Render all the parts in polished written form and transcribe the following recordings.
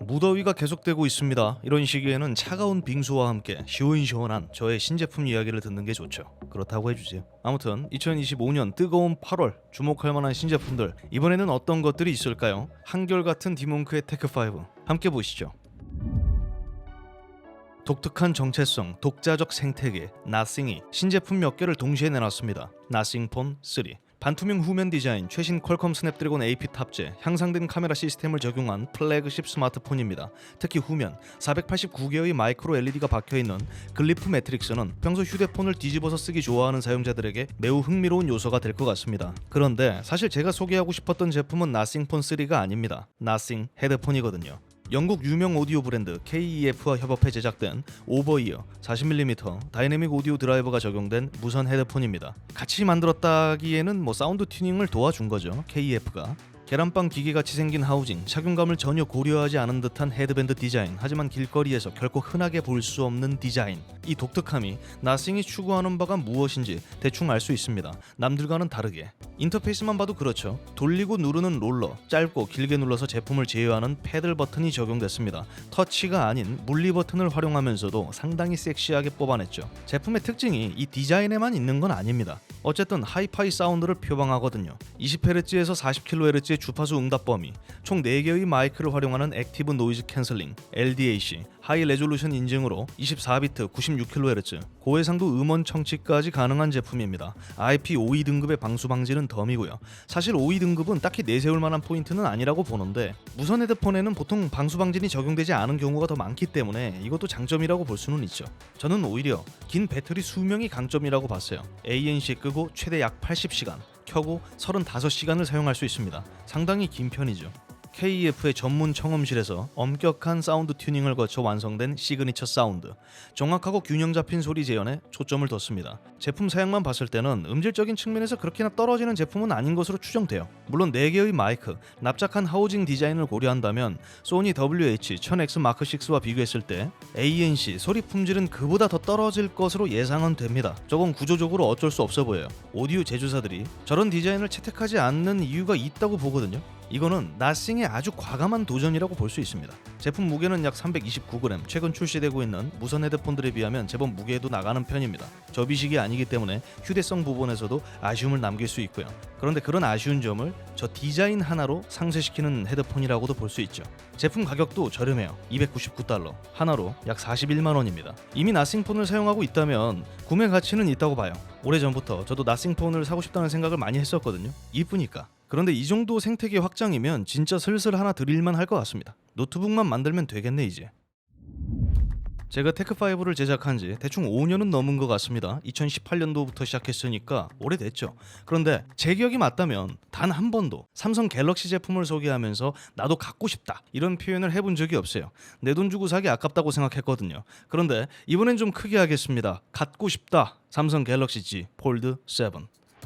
무더위가 계속되고 있습니다. 이런 시기에는 차가운 빙수와 함께 시원시원한 저의 신제품 이야기를 듣는 게 좋죠. 그렇다고 해주세요. 아무튼 2025년 뜨거운 8월 주목할 만한 신제품들, 이번에는 어떤 것들이 있을까요? 한결같은 디몽크의 테크5 함께 보시죠. 독특한 정체성, 독자적 생태계, 나싱이 신제품 몇 개를 동시에 내놨습니다. 나싱폰 3. 반투명 후면 디자인, 최신 퀄컴 스냅드래곤 AP 탑재, 향상된 카메라 시스템을 적용한 플래그십 스마트폰입니다. 특히 후면 489개의 마이크로 LED가 박혀있는 글리프 매트릭스는 평소 휴대폰을 뒤집어서 쓰기 좋아하는 사용자들에게 매우 흥미로운 요소가 될 것 같습니다. 그런데 사실 제가 소개하고 싶었던 제품은 나싱폰 3가 아닙니다. 나싱 헤드폰이거든요. 영국 유명 오디오 브랜드 KEF와 협업해 제작된 오버이어 40mm 다이내믹 오디오 드라이버가 적용된 무선 헤드폰입니다. 같이 만들었다기에는 사운드 튜닝을 도와준 거죠, KEF가. 계란빵 기계같이 생긴 하우징, 착용감을 전혀 고려하지 않은 듯한 헤드밴드 디자인, 하지만 길거리에서 결코 흔하게 볼 수 없는 디자인. 이 독특함이 나싱이 추구하는 바가 무엇인지 대충 알 수 있습니다. 남들과는 다르게. 인터페이스만 봐도 그렇죠. 돌리고 누르는 롤러, 짧고 길게 눌러서 제품을 제어하는 패들 버튼이 적용됐습니다. 터치가 아닌 물리 버튼을 활용하면서도 상당히 섹시하게 뽑아냈죠. 제품의 특징이 이 디자인에만 있는 건 아닙니다. 어쨌든 하이파이 사운드를 표방하거든요. 20Hz에서 40kHz의 주파수 응답 범위, 총 4개의 마이크를 활용하는 액티브 노이즈 캔슬링, LDAC, 하이 레졸루션 인증으로 24비트 96kHz, 고해상도 음원 청취까지 가능한 제품입니다. IP52 등급의 방수 방지는 덤이고요. 사실 52 등급은 딱히 내세울 만한 포인트는 아니라고 보는데, 무선 헤드폰에는 보통 방수 방진이 적용되지 않은 경우가 더 많기 때문에 이것도 장점이라고 볼 수는 있죠. 저는 오히려 긴 배터리 수명이 강점이라고 봤어요. ANC 끄고 최대 약 80시간, 켜고 35시간을 사용할 수 있습니다. 상당히 긴 편이죠. KEF의 전문 청음실에서 엄격한 사운드 튜닝을 거쳐 완성된 시그니처 사운드, 정확하고 균형 잡힌 소리 재현에 초점을 뒀습니다. 제품 사양만 봤을 때는 음질적인 측면에서 그렇게나 떨어지는 제품은 아닌 것으로 추정돼요. 물론 4개의 마이크, 납작한 하우징 디자인을 고려한다면 소니 WH-1000X 마크6와 비교했을 때 ANC 소리 품질은 그보다 더 떨어질 것으로 예상은 됩니다. 저건 구조적으로 어쩔 수 없어 보여요. 오디오 제조사들이 저런 디자인을 채택하지 않는 이유가 있다고 보거든요. 이거는 나싱의 아주 과감한 도전이라고 볼 수 있습니다. 제품 무게는 약 329g, 최근 출시되고 있는 무선 헤드폰들에 비하면 제법 무게도 나가는 편입니다. 접이식이 아니기 때문에 휴대성 부분에서도 아쉬움을 남길 수 있고요. 그런데 그런 아쉬운 점을 저 디자인 하나로 상쇄시키는 헤드폰이라고도 볼 수 있죠. 제품 가격도 저렴해요. $299, 하나로 약 41만원입니다. 이미 나싱폰을 사용하고 있다면 구매 가치는 있다고 봐요. 오래전부터 저도 나싱폰을 사고 싶다는 생각을 많이 했었거든요. 이쁘니까. 그런데 이 정도 생태계 확장이면 진짜 슬슬 하나 드릴만 할 것 같습니다. 노트북만 만들면 되겠네 이제. 제가 테크5를 제작한 지 대충 5년은 넘은 것 같습니다. 2018년도부터 시작했으니까 오래됐죠. 그런데 제 기억이 맞다면 단 한 번도 삼성 갤럭시 제품을 소개하면서 나도 갖고 싶다 이런 표현을 해본 적이 없어요. 내 돈 주고 사기 아깝다고 생각했거든요. 그런데 이번엔 좀 크게 하겠습니다. 갖고 싶다. 삼성 갤럭시 Z 폴드 7.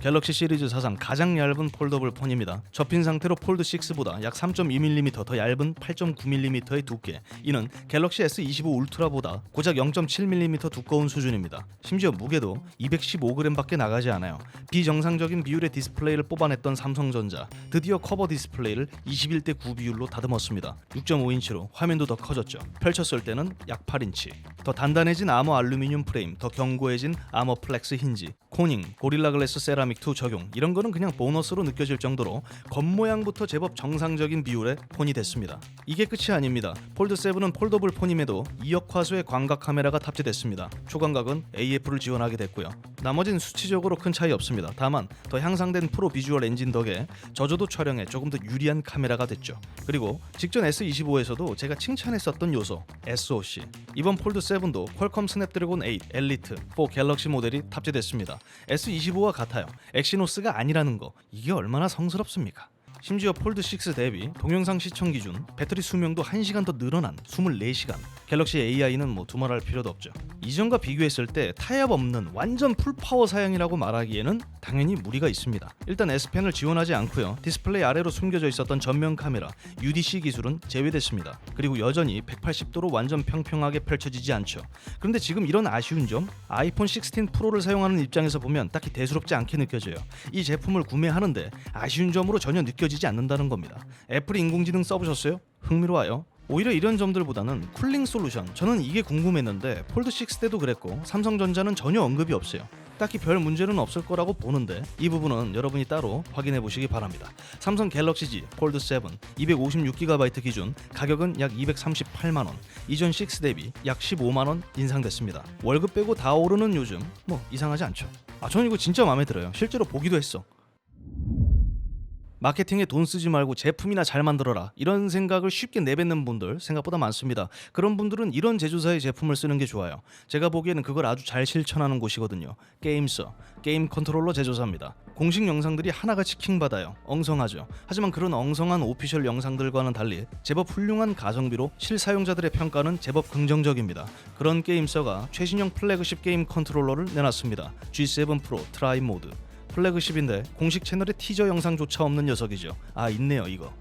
갤럭시 시리즈 사상 가장 얇은 폴더블 폰입니다. 접힌 상태로 폴드 6보다 약 3.2mm 더 얇은 8.9mm의 두께. 이는 갤럭시 S25 울트라보다 고작 0.7mm 두꺼운 수준입니다. 심지어 무게도 215g밖에 나가지 않아요. 비정상적인 비율의 디스플레이를 뽑아냈던 삼성전자, 드디어 커버 디스플레이를 21대 9 비율로 다듬었습니다. 6.5인치로 화면도 더 커졌죠. 펼쳤을 때는 약 8인치. 더 단단해진 아머 알루미늄 프레임, 더 견고해진 아머 플렉스 힌지, 코닝, 고릴라 글래스 세라믹 2 적용, 이런 거는 그냥 보너스로 느껴질 정도로 겉모양부터 제법 정상적인 비율의 폰이 됐습니다. 이게 끝이 아닙니다. 폴드 7은 폴더블 폰임에도 2억 화소의 광각 카메라가 탑재됐습니다. 초광각은 AF를 지원하게 됐고요. 나머진 수치적으로 큰 차이 없습니다. 다만 더 향상된 프로 비주얼 엔진 덕에 저조도 촬영에 조금 더 유리한 카메라가 됐죠. 그리고 직전 S25에서도 제가 칭찬했었던 요소 SoC. 이번 폴드 7도 퀄컴 스냅드래곤 8 엘리트 4 갤럭시 모델이 탑재됐습니다. S25와 같아요. 엑시노스가 아니라는 거, 이게 얼마나 성스럽습니까? 심지어 폴드 6 대비 동영상 시청 기준 배터리 수명도 1시간 더 늘어난 24시간. 갤럭시 AI는 두말할 필요도 없죠. 이전과 비교했을 때 타협 없는 완전 풀파워 사양이라고 말하기에는 당연히 무리가 있습니다. 일단 S펜을 지원하지 않고요. 디스플레이 아래로 숨겨져 있었던 전면 카메라 UDC 기술은 제외됐습니다. 그리고 여전히 180도로 완전 평평하게 펼쳐지지 않죠. 그런데 지금 이런 아쉬운 점, 아이폰 16 프로를 사용하는 입장에서 보면 딱히 대수롭지 않게 느껴져요. 이 제품을 구매하는데 아쉬운 점으로 전혀 느껴지지 않는다는 겁니다. 애플 인공지능 써보셨어요? 흥미로워요. 오히려 이런 점들보다는 쿨링 솔루션, 저는 이게 궁금했는데 폴드6 때도 그랬고 삼성전자는 전혀 언급이 없어요. 딱히 별 문제는 없을 거라고 보는데 이 부분은 여러분이 따로 확인해 보시기 바랍니다. 삼성 갤럭시 Z 폴드7 256GB 기준 가격은 약 238만원, 이전 6 대비 약 15만원 인상됐습니다. 월급 빼고 다 오르는 요즘 뭐 이상하지 않죠. 저는 이거 진짜 마음에 들어요. 실제로 보기도 했어. 마케팅에 돈 쓰지 말고 제품이나 잘 만들어라, 이런 생각을 쉽게 내뱉는 분들 생각보다 많습니다. 그런 분들은 이런 제조사의 제품을 쓰는 게 좋아요. 제가 보기에는 그걸 아주 잘 실천하는 곳이거든요. 게임서, 게임 컨트롤러 제조사입니다. 공식 영상들이 하나같이 킹받아요. 엉성하죠. 하지만 그런 엉성한 오피셜 영상들과는 달리 제법 훌륭한 가성비로 실사용자들의 평가는 제법 긍정적입니다. 그런 게임서가 최신형 플래그십 게임 컨트롤러를 내놨습니다. G7 프로 트라이 모드. 플래그십인데 공식 채널에 티저 영상조차 없는 녀석이죠. 있네요 이거.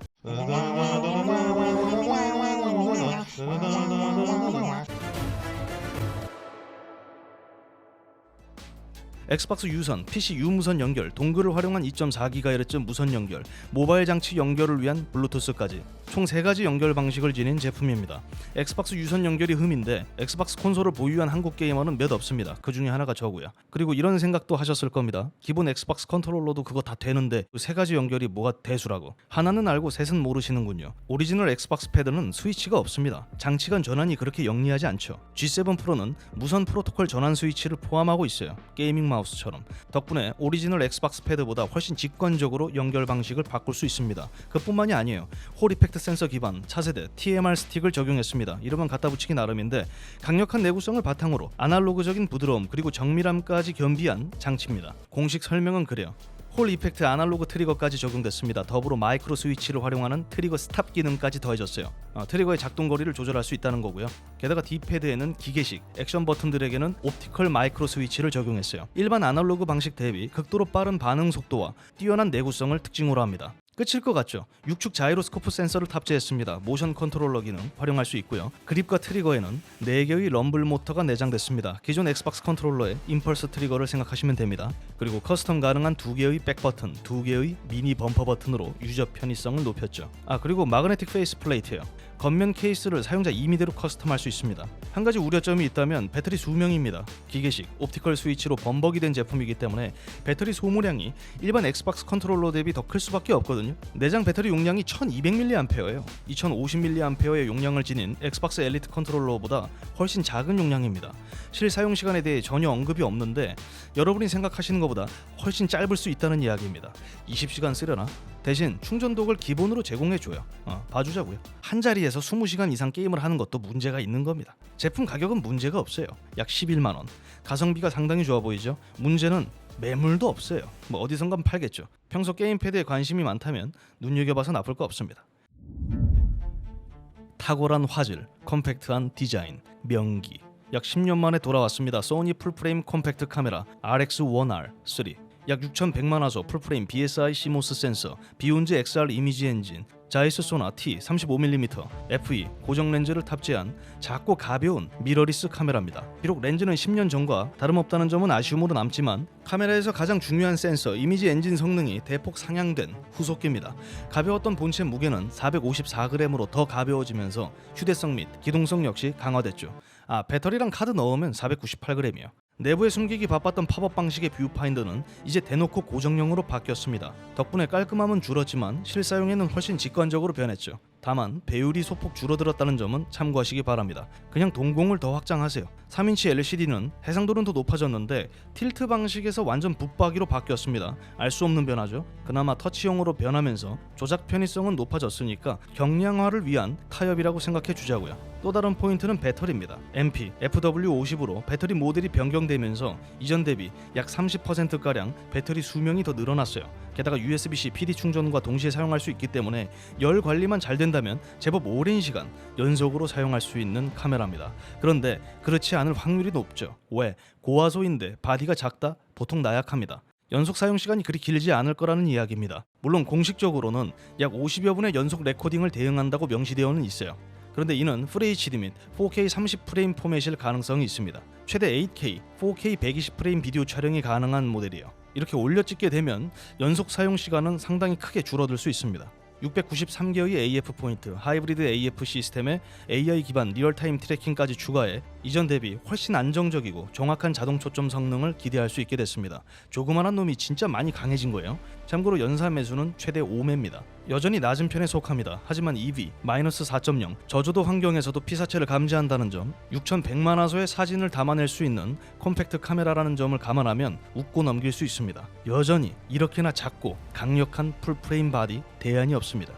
엑스박스 유선, PC 유무선 연결, 동글을 활용한 2.4GHz 무선 연결, 모바일 장치 연결을 위한 블루투스까지 총 3가지 연결 방식을 지닌 제품입니다. 엑스박스 유선 연결이 흠인데 엑스박스 콘솔을 보유한 한국 게이머는 몇 없습니다. 그 중에 하나가 저고요. 그리고 이런 생각도 하셨을 겁니다. 기본 엑스박스 컨트롤러도 그거 다 되는데 그 3가지 연결이 뭐가 대수라고. 하나는 알고 셋은 모르시는군요. 오리지널 엑스박스 패드는 스위치가 없습니다. 장치 간 전환이 그렇게 영리하지 않죠. G7 프로는 무선 프로토콜 전환 스위치를 포함하고 있어요. 게이밍 마우스처럼. 덕분에 오리지널 엑스박스 패드보다 훨씬 직관적으로 연결 방식을 바꿀 수 있습니다. 그뿐만이 아니에요. 홀 이펙트 센서 기반 차세대 TMR 스틱을 적용했습니다. 이름은 갖다 붙이기 나름인데 강력한 내구성을 바탕으로 아날로그적인 부드러움 그리고 정밀함까지 겸비한 장치입니다. 공식 설명은 그래요. 홀 이펙트 아날로그 트리거까지 적용됐습니다. 더불어 마이크로 스위치를 활용하는 트리거 스탑 기능까지 더해졌어요. 트리거의 작동 거리를 조절할 수 있다는 거고요. 게다가 D패드에는 기계식, 액션 버튼들에게는 옵티컬 마이크로 스위치를 적용했어요. 일반 아날로그 방식 대비 극도로 빠른 반응 속도와 뛰어난 내구성을 특징으로 합니다. 끝일 것 같죠? 6축 자이로스코프 센서를 탑재했습니다. 모션 컨트롤러 기능 활용할 수 있고요. 그립과 트리거에는 4개의 럼블 모터가 내장됐습니다. 기존 엑스박스 컨트롤러의 임펄스 트리거를 생각하시면 됩니다. 그리고 커스텀 가능한 2개의 백 버튼, 2개의 미니 범퍼 버튼으로 유저 편의성을 높였죠. 그리고 마그네틱 페이스 플레이트예요. 겉면 케이스를 사용자 임의대로 커스텀할 수 있습니다. 한 가지 우려점이 있다면 배터리 수명입니다. 기계식, 옵티컬 스위치로 범벅이 된 제품이기 때문에 배터리 소모량이 일반 엑스박스 컨트롤러 대비 더 클 수밖에 없거든요. 내장 배터리 용량이 1200mAh예요. 2050mAh의 용량을 지닌 엑스박스 엘리트 컨트롤러보다 훨씬 작은 용량입니다. 실사용 시간에 대해 전혀 언급이 없는데 여러분이 생각하시는 것보다 훨씬 짧을 수 있다는 이야기입니다. 20시간 쓰려나? 대신 충전독을 기본으로 제공해줘요. 봐주자고요. 한 자리에서 20시간 이상 게임을 하는 것도 문제가 있는 겁니다. 제품 가격은 문제가 없어요. 약 11만원. 가성비가 상당히 좋아 보이죠? 문제는 매물도 없어요. 어디선간 팔겠죠. 평소 게임패드에 관심이 많다면 눈여겨봐서 나쁠 거 없습니다. 탁월한 화질, 컴팩트한 디자인, 명기. 약 10년 만에 돌아왔습니다. 소니 풀프레임 컴팩트 카메라 RX1R3. 약 6100만 화소 풀프레임 BSI CMOS 센서, 비욘즈 XR 이미지 엔진, 자이스 소나 T 35mm FE 고정 렌즈를 탑재한 작고 가벼운 미러리스 카메라입니다. 비록 렌즈는 10년 전과 다름없다는 점은 아쉬움으로 남지만 카메라에서 가장 중요한 센서 이미지 엔진 성능이 대폭 상향된 후속기입니다. 가벼웠던 본체 무게는 454g으로 더 가벼워지면서 휴대성 및 기동성 역시 강화됐죠. 배터리랑 카드 넣으면 498g이요. 내부에 숨기기 바빴던 팝업 방식의 뷰파인더는 이제 대놓고 고정형으로 바뀌었습니다. 덕분에 깔끔함은 줄었지만 실사용에는 훨씬 직관적으로 변했죠. 다만 배율이 소폭 줄어들었다는 점은 참고하시기 바랍니다. 그냥 동공을 더 확장하세요. 3인치 LCD는 해상도는 더 높아졌는데 틸트 방식에서 완전 붙박이로 바뀌었습니다. 알 수 없는 변화죠. 그나마 터치형으로 변하면서 조작 편의성은 높아졌으니까 경량화를 위한 타협이라고 생각해 주자고요. 또 다른 포인트는 배터리입니다. MP, FW50으로 배터리 모델이 변경되면서 이전 대비 약 30%가량 배터리 수명이 더 늘어났어요. 게다가 USB-C PD 충전과 동시에 사용할 수 있기 때문에 열 관리만 잘 된다면 제법 오랜 시간 연속으로 사용할 수 있는 카메라입니다. 그런데 그렇지 않을 확률이 높죠. 왜? 고화소인데 바디가 작다? 보통 나약합니다. 연속 사용 시간이 그리 길지 않을 거라는 이야기입니다. 물론 공식적으로는 약 50여 분의 연속 레코딩을 대응한다고 명시되어는 있어요. 그런데 이는 FHD 및 4K 30프레임 포맷일 가능성이 있습니다. 최대 8K, 4K 120프레임 비디오 촬영이 가능한 모델이에요. 이렇게 올려 찍게 되면 연속 사용 시간은 상당히 크게 줄어들 수 있습니다. 693개의 AF 포인트, 하이브리드 AF 시스템에 AI 기반 리얼타임 트래킹까지 추가해 이전 대비 훨씬 안정적이고 정확한 자동 초점 성능을 기대할 수 있게 됐습니다. 조그만한 놈이 진짜 많이 강해진 거예요. 참고로 연사 매수는 최대 5매입니다. 여전히 낮은 편에 속합니다. 하지만 EV -4.0 저조도 환경에서도 피사체를 감지한다는 점, 6100만 화소의 사진을 담아낼 수 있는 컴팩트 카메라라는 점을 감안하면 웃고 넘길 수 있습니다. 여전히 이렇게나 작고 강력한 풀프레임 바디 대안이 없습니다.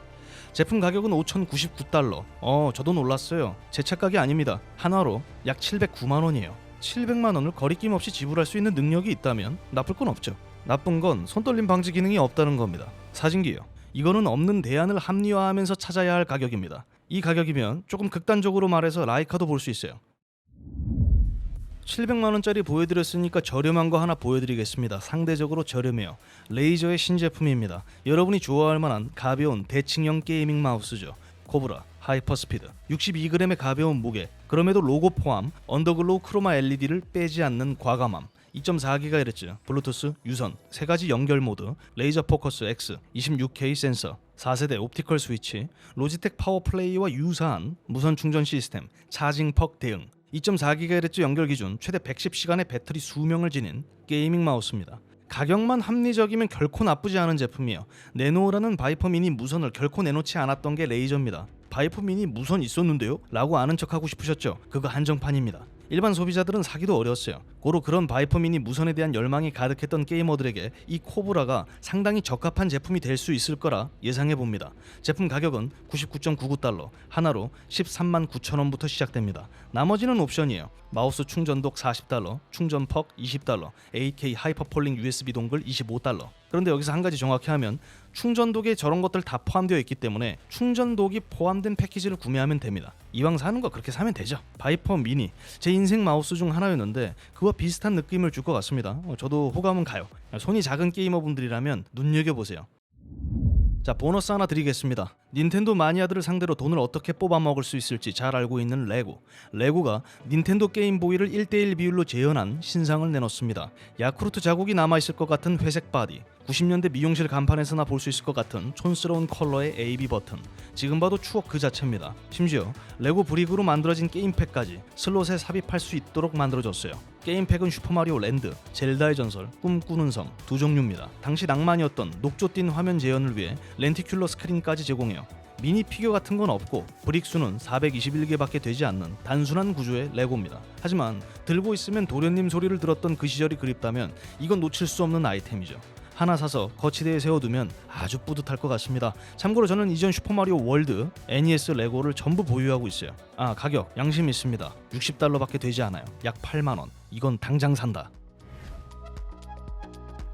제품 가격은 5,099달러. 저도 놀랐어요. 제 착각이 아닙니다. 하나로 약 709만 원이에요. 700만 원을 거리낌 없이 지불할 수 있는 능력이 있다면 나쁠 건 없죠. 나쁜 건 손떨림 방지 기능이 없다는 겁니다. 사진기요. 이거는 없는 대안을 합리화하면서 찾아야 할 가격입니다. 이 가격이면 조금 극단적으로 말해서 라이카도 볼 수 있어요. 700만원짜리 보여드렸으니까 저렴한 거 하나 보여드리겠습니다. 상대적으로 저렴해요. 레이저의 신제품입니다. 여러분이 좋아할 만한 가벼운 대칭형 게이밍 마우스죠. 코브라 하이퍼스피드 62g의 가벼운 무게, 그럼에도 로고 포함 언더글로우 크로마 LED를 빼지 않는 과감함, 2.4GHz 블루투스 유선, 3가지 연결 모드, 레이저 포커스 X, 26K 센서, 4세대 옵티컬 스위치, 로지텍 파워플레이와 유사한 무선 충전 시스템, 차징 퍽 대응, 2.4GHz 연결 기준 최대 110시간의 배터리 수명을 지닌 게이밍 마우스입니다. 가격만 합리적이면 결코 나쁘지 않은 제품이에요. 내놓으라는 바이퍼 미니 무선을 결코 내놓지 않았던 게 레이저입니다. 바이퍼 미니 무선 있었는데요? 라고 아는 척하고 싶으셨죠? 그거 한정판입니다. 일반 소비자들은 사기도 어려웠어요. 고로 그런 바이퍼 미니 무선에 대한 열망이 가득했던 게이머들에게 이 코브라가 상당히 적합한 제품이 될 수 있을 거라 예상해봅니다. 제품 가격은 99.99달러, 하나로 13만 9천 원부터 시작됩니다. 나머지는 옵션이에요. 마우스 충전독 40달러, 충전 퍽 20달러, 8K 하이퍼폴링 USB 동글 25달러. 그런데 여기서 한 가지 정확히 하면 충전독에 저런 것들 다 포함되어 있기 때문에 충전독이 포함된 패키지를 구매하면 됩니다. 이왕 사는 거 그렇게 사면 되죠. 바이퍼 미니 제 인생 마우스 중 하나였는데 그와 비슷한 느낌을 줄 것 같습니다. 저도 호감은 가요. 손이 작은 게이머분들이라면 눈여겨보세요. 자, 보너스 하나 드리겠습니다. 닌텐도 마니아들을 상대로 돈을 어떻게 뽑아먹을 수 있을지 잘 알고 있는 레고가 닌텐도 게임보이를 1:1 비율로 재현한 신상을 내놓습니다. 야쿠르트 자국이 남아있을 것 같은 회색 바디, 90년대 미용실 간판에서나 볼 수 있을 것 같은 촌스러운 컬러의 AB 버튼, 지금 봐도 추억 그 자체입니다. 심지어 레고 브릭으로 만들어진 게임팩까지 슬롯에 삽입할 수 있도록 만들어졌어요. 게임팩은 슈퍼마리오 랜드, 젤다의 전설, 꿈꾸는 섬 두 종류입니다. 당시 낭만이었던 녹조 띤 화면 재현을 위해 렌티큘러 스크린까지 제공해요. 미니 피규어 같은 건 없고 브릭 수는 421개밖에 되지 않는 단순한 구조의 레고입니다. 하지만 들고 있으면 도련님 소리를 들었던 그 시절이 그립다면 이건 놓칠 수 없는 아이템이죠. 하나 사서 거치대에 세워두면 아주 뿌듯할 것 같습니다. 참고로 저는 이전 슈퍼마리오 월드, NES 레고를 전부 보유하고 있어요. 가격 양심 있습니다. 60달러밖에 되지 않아요. 약 8만원. 이건 당장 산다.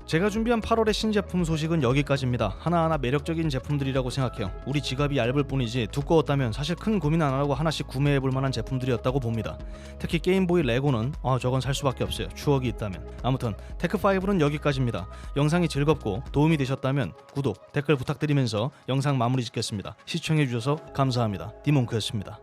제가 준비한 8월의 신제품 소식은 여기까지입니다. 하나하나 매력적인 제품들이라고 생각해요. 우리 지갑이 얇을 뿐이지 두꺼웠다면 사실 큰 고민 안 하고 하나씩 구매해볼 만한 제품들이었다고 봅니다. 특히 게임보이 레고는 저건 살 수밖에 없어요. 추억이 있다면. 아무튼 테크5는 여기까지입니다. 영상이 즐겁고 도움이 되셨다면 구독, 댓글 부탁드리면서 영상 마무리 짓겠습니다. 시청해주셔서 감사합니다. 디몽크였습니다.